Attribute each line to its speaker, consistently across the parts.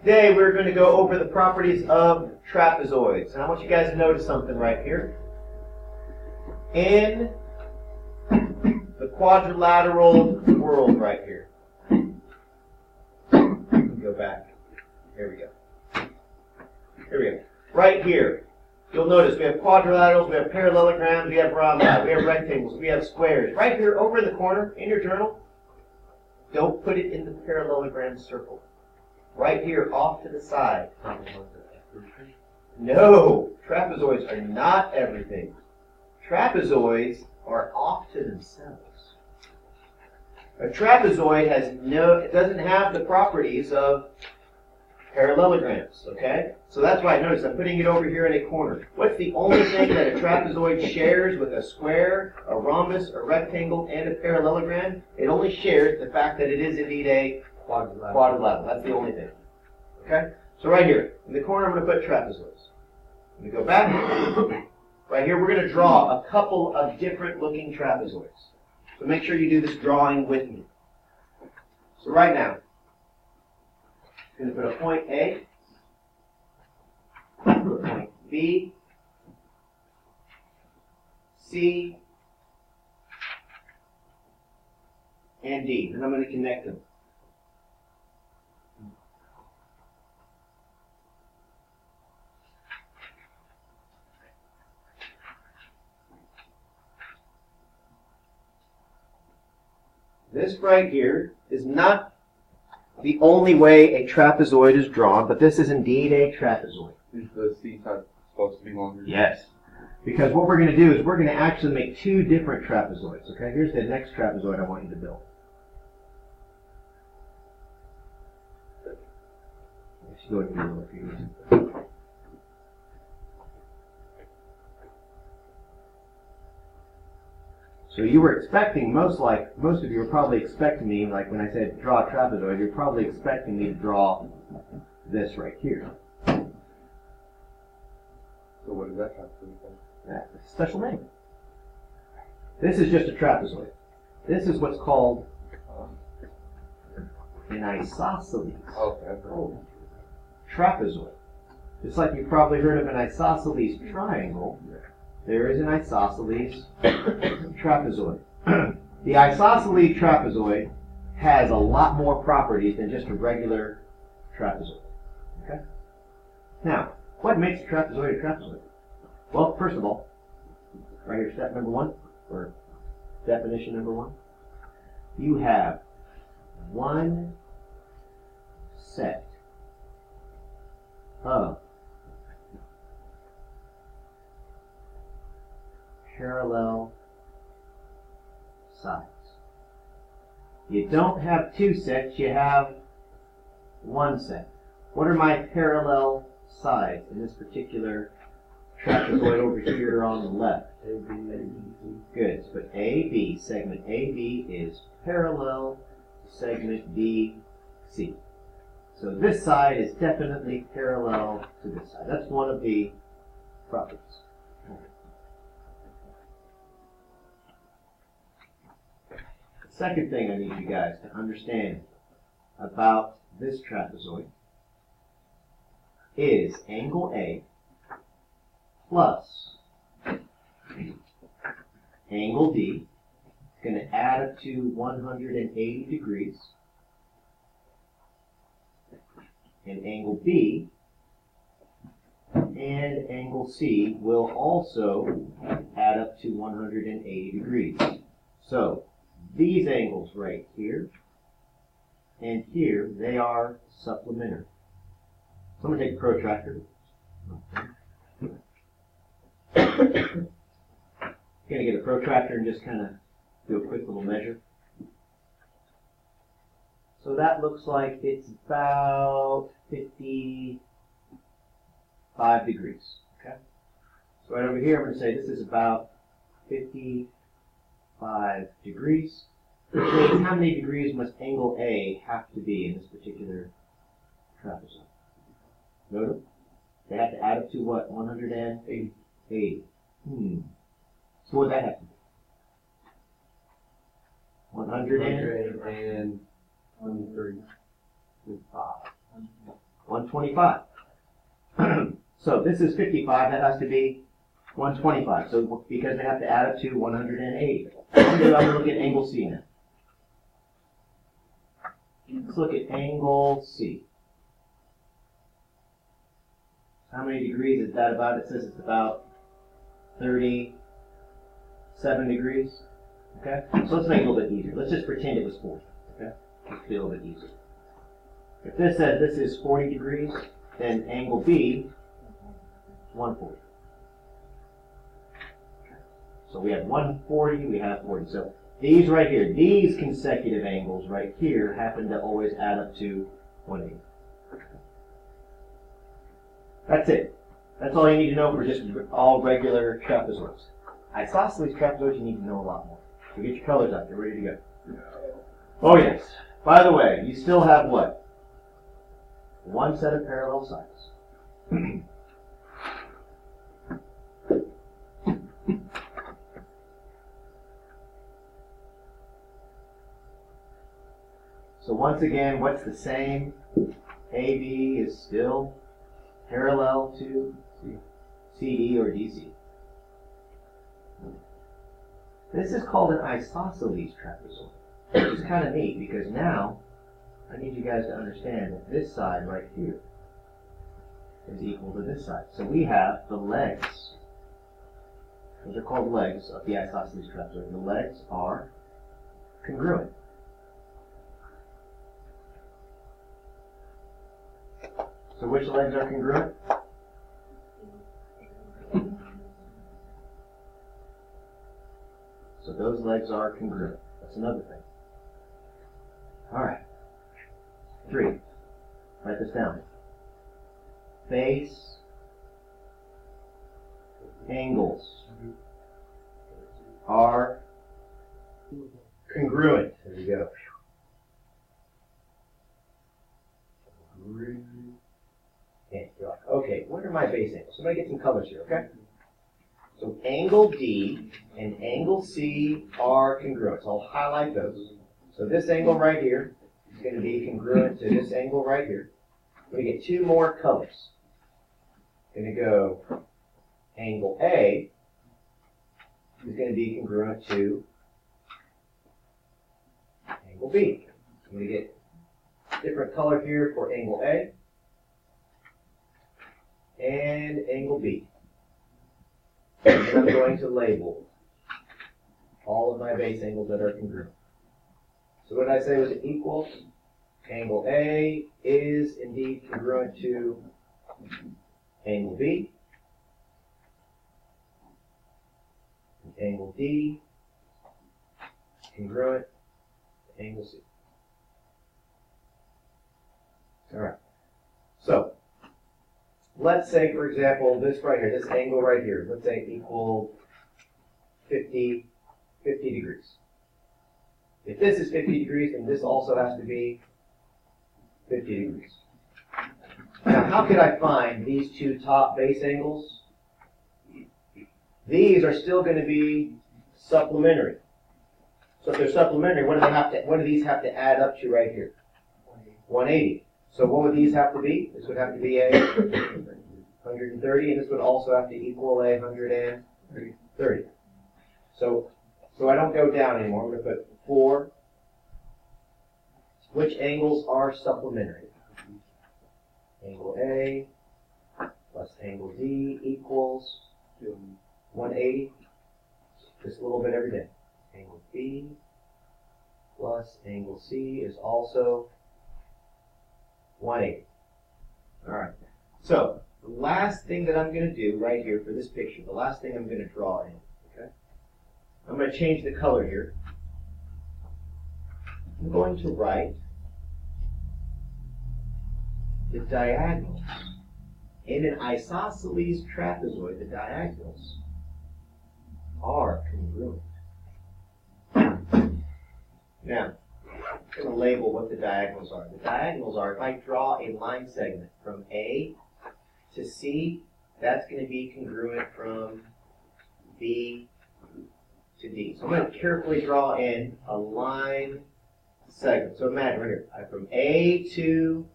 Speaker 1: Today we're going to go over the properties of trapezoids. And I want you guys to notice something right here. In the quadrilateral world right here. Go back. Here we go. Here we go. Right here. You'll notice we have quadrilaterals, we have parallelograms, we have rhombi, we have rectangles, we have squares. Right here over in the corner in your journal, don't put it in the parallelogram circle. Right here off to the side. No, trapezoids are not everything. Trapezoids are off to themselves. A trapezoid it doesn't have the properties of parallelograms, okay? So that's why I notice I'm putting it over here in a corner. What's the only thing that a trapezoid shares with a square, a rhombus, a rectangle, and a parallelogram? It only shares the fact that it is indeed a quadrilateral. That's the only thing. Okay? So right here, in the corner, I'm going to put trapezoids. Let me go back. Right here, we're going to draw a couple of different looking trapezoids. So make sure you do this drawing with me. So right now, I'm going to put a point A, a point B, C, and D. And I'm going to connect them. This right here is not the only way a trapezoid is drawn, but this is indeed a trapezoid.
Speaker 2: Is the C side supposed to be longer?
Speaker 1: Yes. Because what we're going to do is we're going to actually make two different trapezoids. Okay, here's the next trapezoid I want you to build. Let's go ahead and do it for you. So you were expecting, most of you were probably expecting me, like when I said draw a trapezoid, you're probably expecting me to draw this right here.
Speaker 2: So what does that have to do with
Speaker 1: That's a special name. This is just a trapezoid. This is what's called an isosceles trapezoid. Just like you've probably heard of an isosceles triangle, there is an isosceles trapezoid. The isosceles trapezoid has a lot more properties than just a regular trapezoid. Okay? Now, what makes a trapezoid a trapezoid? Well, first of all, right here, step number one, or definition number one, you have one set of parallel sides. You don't have two sets, you have one set. What are my parallel sides in this particular trapezoid over here on the left? Good. So AB, segment AB is parallel to segment BC. So this side is definitely parallel to this side. That's one of the properties. The second thing I need you guys to understand about this trapezoid is angle A plus angle D is going to add up to 180 degrees, and angle B and angle C will also add up to 180 degrees. So these angles right here and here, they are supplementary. So I'm going to take a protractor. Going to get a protractor and just kind of do a quick little measure. So that looks like it's about 55 degrees. Okay. So right over here, I'm going to say this is about 55 degrees. Which means how many degrees must angle A have to be in this particular trapezoid? Notice they have to add up to what? 180. 80. So what would that have to be? 135. 125. So this is 55, that has to be 125. So because they have to add up to 180. I'm going to look at angle C now. Let's look at angle C. How many degrees is that about? It says it's about 37 degrees. Okay? So let's make it a little bit easier. Let's just pretend it was 40. Okay? Let's be a little bit easier. If this says this is 40 degrees, then angle B is 140. So we have 140, we have 40. So these right here, these consecutive angles right here happen to always add up to 180. That's it. That's all you need to know for just all regular trapezoids. Isosceles trapezoids, you need to know a lot more. So get your colors out. You're ready to go. Oh yes. By the way, you still have what? One set of parallel sides. So once again, what's the same? AB is still parallel to CD or DC. This is called an isosceles trapezoid, which is kind of neat because now I need you guys to understand that this side right here is equal to this side. So we have the legs. Those are called legs of the isosceles trapezoid. The legs are congruent. So which legs are congruent? So those legs are congruent. That's another thing. All right. 3. Write this down. Base angles are congruent. There you go. Okay, what are my base angles? Somebody get some colors here, okay? So angle D and angle C are congruent. So I'll highlight those. So this angle right here is going to be congruent to this angle right here. We get 2 more colors. Going to go angle A is going to be congruent to angle B. I'm going to get different color here for angle A and angle B. And I'm going to label all of my base angles that are congruent. So what did I say was equal? Angle A is indeed congruent to angle B. And angle D congruent to angle C. All right. So let's say, for example, this right here, this angle right here, let's say equal 50 degrees. If this is 50 degrees, then this also has to be 50 degrees. Now, how could I find these 2 top base angles? These are still going to be supplementary. So if they're supplementary, what do these have to add up to right here? 180. So what would these have to be? This would have to be a 130, and this would also have to equal a 130. So I don't go down anymore. I'm going to put 4. Which angles are supplementary? Angle A plus angle D equals 180. Just a little bit every day. Angle B plus angle C is also 180. All right. So the last thing that I'm going to do right here for this picture, the last thing I'm going to draw in, okay? I'm going to change the color here. I'm going to write the diagonals. In an isosceles trapezoid, the diagonals are congruent. Now, I'm going to label what the diagonals are. The diagonals are, if I draw a line segment from A to C, that's going to be congruent from B to D. So I'm going to carefully draw in a line segment. So imagine right here, from A to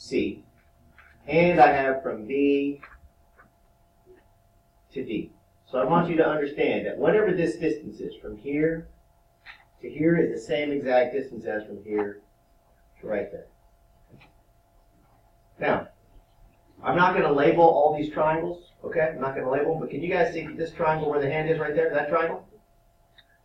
Speaker 1: C. And I have from B to D. So I want you to understand that whatever this distance is, from here to here is the same exact distance as from here to right there. Now, I'm not going to label all these triangles, okay? I'm not going to label them, but can you guys see this triangle where the hand is right there? That triangle?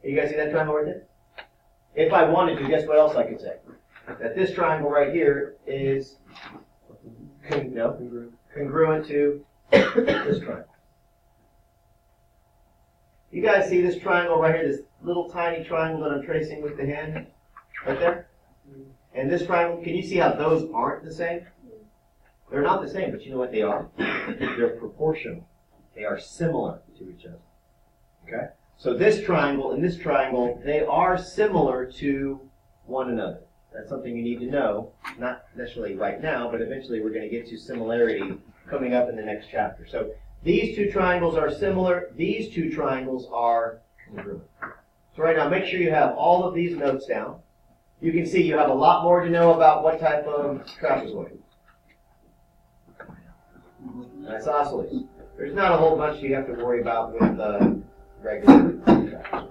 Speaker 1: Can you guys see that triangle right there? If I wanted to, guess what else I could say? That this triangle right here is congruent to this triangle. You guys see this triangle right here, this little tiny triangle that I'm tracing with the hand? Right there? And this triangle, can you see how those aren't the same? They're not the same, but you know what they are? They're proportional. They are similar to each other. Okay? So this triangle and this triangle, they are similar to one another. That's something you need to know, not necessarily right now, but eventually we're going to get to similarity coming up in the next chapter. So these two triangles are similar. These two triangles are congruent. So right now, make sure you have all of these notes down. You can see you have a lot more to know about what type of trapezoid. Isosceles. There's not a whole bunch you have to worry about with regular trapezoid.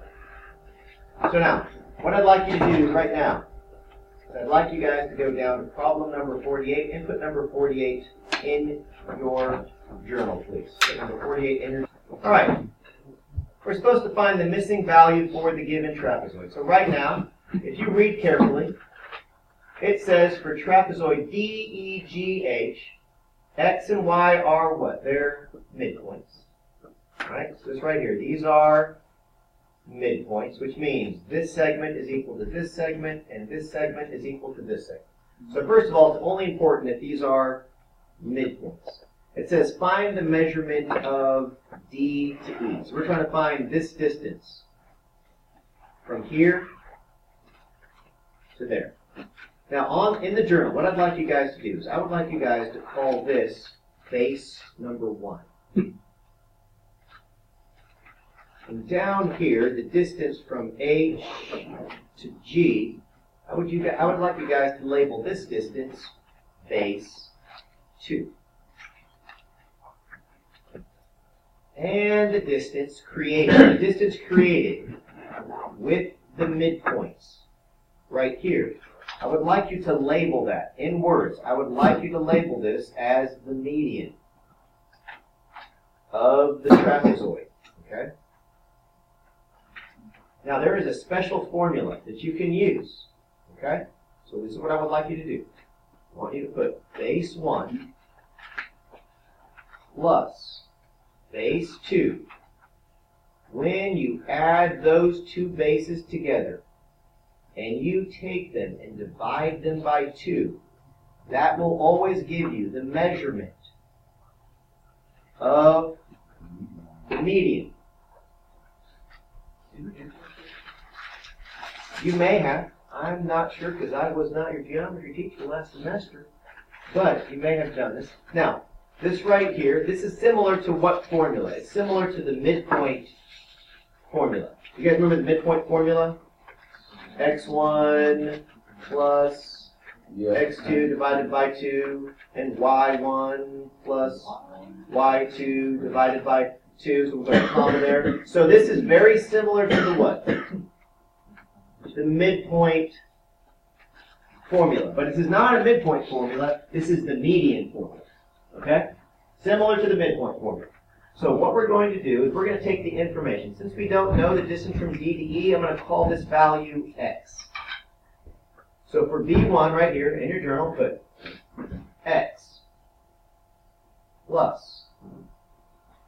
Speaker 1: So now, what I'd like you to do right now, I'd like you guys to go down to problem number 48, input number 48 in your journal, please. Put number 48 in your... All right. We're supposed to find the missing value for the given trapezoid. So right now, if you read carefully, it says for trapezoid DEGH, X and Y are what? They're midpoints. Right? So this right here, these are midpoints, which means this segment is equal to this segment, and this segment is equal to this segment. So first of all, it's only important that these are midpoints. It says find the measurement of D to E. So we're trying to find this distance from here to there. Now, in the journal, what I'd like you guys to do is I would like you guys to call this base number 1. And down here, the distance from H to G, I would like you guys to label this distance base 2. And the distance created with the midpoints right here. I would like you to label that in words. I would like you to label this as the median of the trapezoid. Okay? Now there is a special formula that you can use. Okay? So this is what I would like you to do. I want you to put base 1 plus base 2. When you add those two bases together and you take them and divide them by 2, that will always give you the measurement of the median. You may have. I'm not sure because I was not your geometry teacher last semester, but you may have done this. Now, this right here, this is similar to what formula? It's similar to the midpoint formula. You guys remember the midpoint formula? X1 plus X2 divided by 2, and Y1 plus Y2 divided by 2. So we're going to comma there. So this is very similar to the what? The midpoint formula. But this is not a midpoint formula. This is the median formula. Okay? Similar to the midpoint formula. So what we're going to do is we're going to take the information. Since we don't know the distance from D to E, I'm going to call this value X. So for B1 right here in your journal, put X plus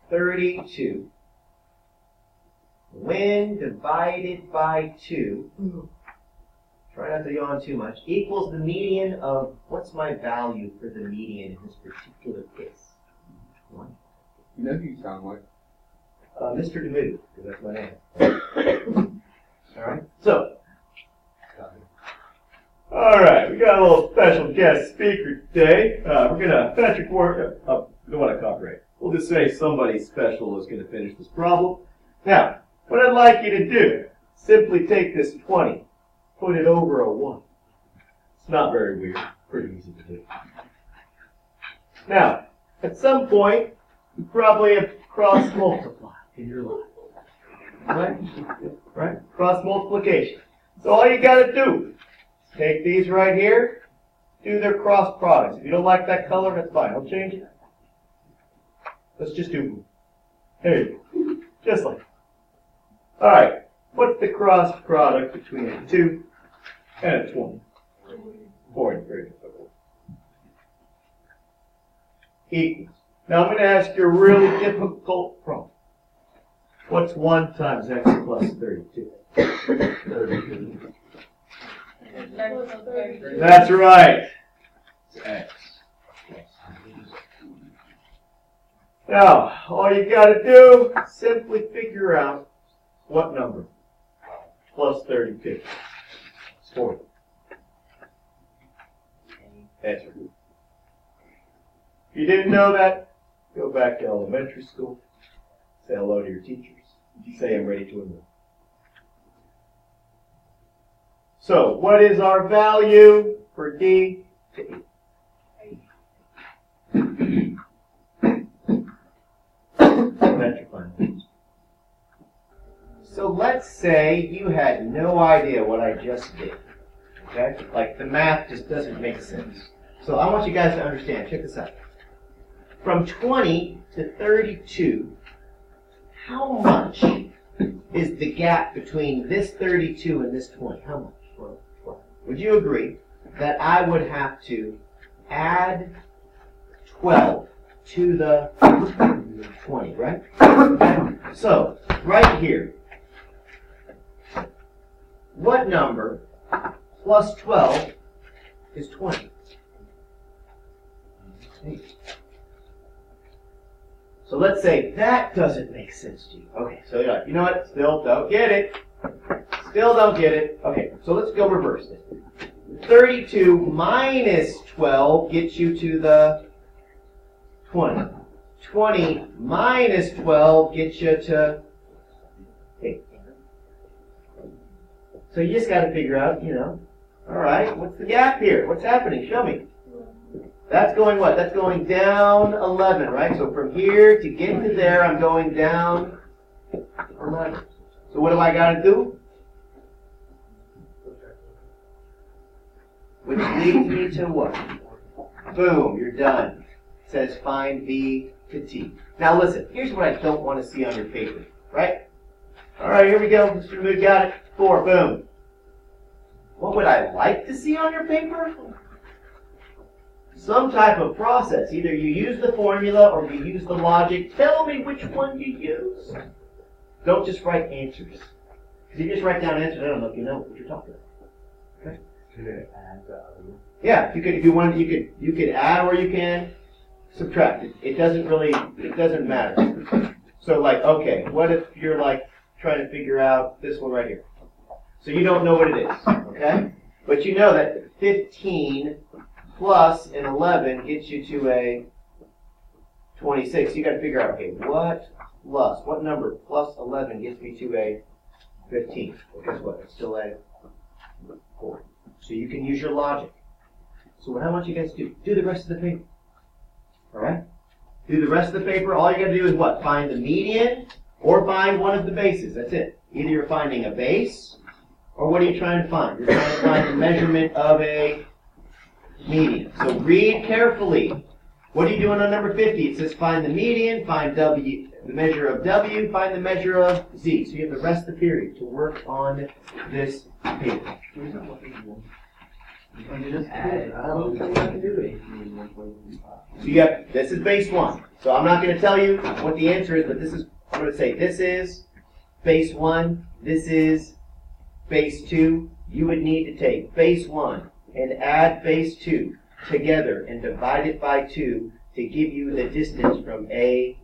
Speaker 1: 32 when divided by 2, try not to yawn too much, equals the median of, what's my value for the median in this particular case? 1.
Speaker 2: You know who you sound like?
Speaker 1: Mr. DeMue, because that's my name. Alright, so. Alright, we got a little special guest speaker today. We're going to finish your work. Don't want to copyright. We'll just say somebody special is going to finish this problem. Now, what I'd like you to do, simply take this 20, put it over a 1. It's not very weird. Pretty easy to do. Now, at some point, you probably have cross multiplied in your life. Right? Right? Cross multiplication. So all you got to do is take these right here, do their cross products. If you don't like that color, that's fine. I'll change it. Let's just do blue. There you go. Just like that. All right. What's the cross product between a 2 and a 20? 40. Very good. Equals. Now I'm going to ask you a really difficult problem. What's 1 times x plus 32? 32. That's right. It's x. Now, all you got to do is simply figure out what number plus 32. It's 40. Answer. If you didn't know that, go back to elementary school. Say hello to your teachers. Say I'm ready to enroll. So, what is our value for D to E? So let's say you had no idea what I just did. Okay? Like the math just doesn't make sense. So I want you guys to understand. Check this out. From 20 to 32, how much is the gap between this 32 and this 20? How much? Would you agree that I would have to add 12 to the 20, right? So, right here, what number plus 12 is 20? So let's say that doesn't make sense to you. Okay, so you're like, you know what? Still don't get it. Still don't get it. Okay, so let's go reverse it. 32 minus 12 gets you to the 20. 20 minus 12 gets you to 8. So you just got to figure out, all right, what's the gap here? What's happening? Show me. That's going what? That's going down 11, right? So from here to get to there, I'm going down 11. So what do I got to do? Which leads me to what? Boom, you're done. It says find B to T. Now listen, here's what I don't want to see on your paper, right? All right, here we go. Mr. Mood got it. 4, boom. What would I like to see on your paper? Some type of process. Either you use the formula or you use the logic. Tell me which one you use. Don't just write answers. Because if you just write down answers, I don't know if you know what you're talking about. Okay? Yeah, if you want, you could add or you can subtract. It doesn't matter. So like, okay, what if you're like trying to figure out this one right here? So you don't know what it is, okay? But you know that 15 plus an 11 gets you to a 26. You got to figure out, okay, what number plus 11 gets me to a 15? Well, guess what? It's still a 4. So you can use your logic. So what I want you guys to do the rest of the paper. All right? Do the rest of the paper. All you got to do is what? Find the median or find one of the bases. That's it. Either you're finding a base or what are you trying to find? You're trying to find the measurement of a median. So read carefully. What are you doing on number 50? It says find the median, find W, the measure of W, find the measure of Z. So you have the rest of the period to work on this paper. So you have, this is base 1. So I'm not going to tell you what the answer is, but I'm going to say this is base 1, this is base 2. You would need to take base 1 and add base 2 together and divide it by 2 to give you the distance from A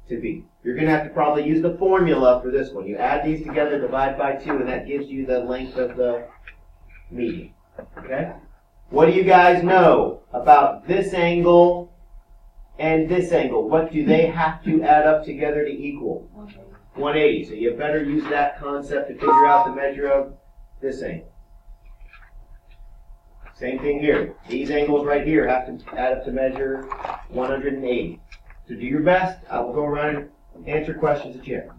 Speaker 1: to B. You're going to have to probably use the formula for this one. You add these together, divide by 2, and that gives you the length of the median. Okay? What do you guys know about this angle and this angle? What do they have to add up together to equal? 180. So you better use that concept to figure out the measure of this angle. Same thing here. These angles right here have to add up to measure 180. So do your best. I will go around and answer questions that you have.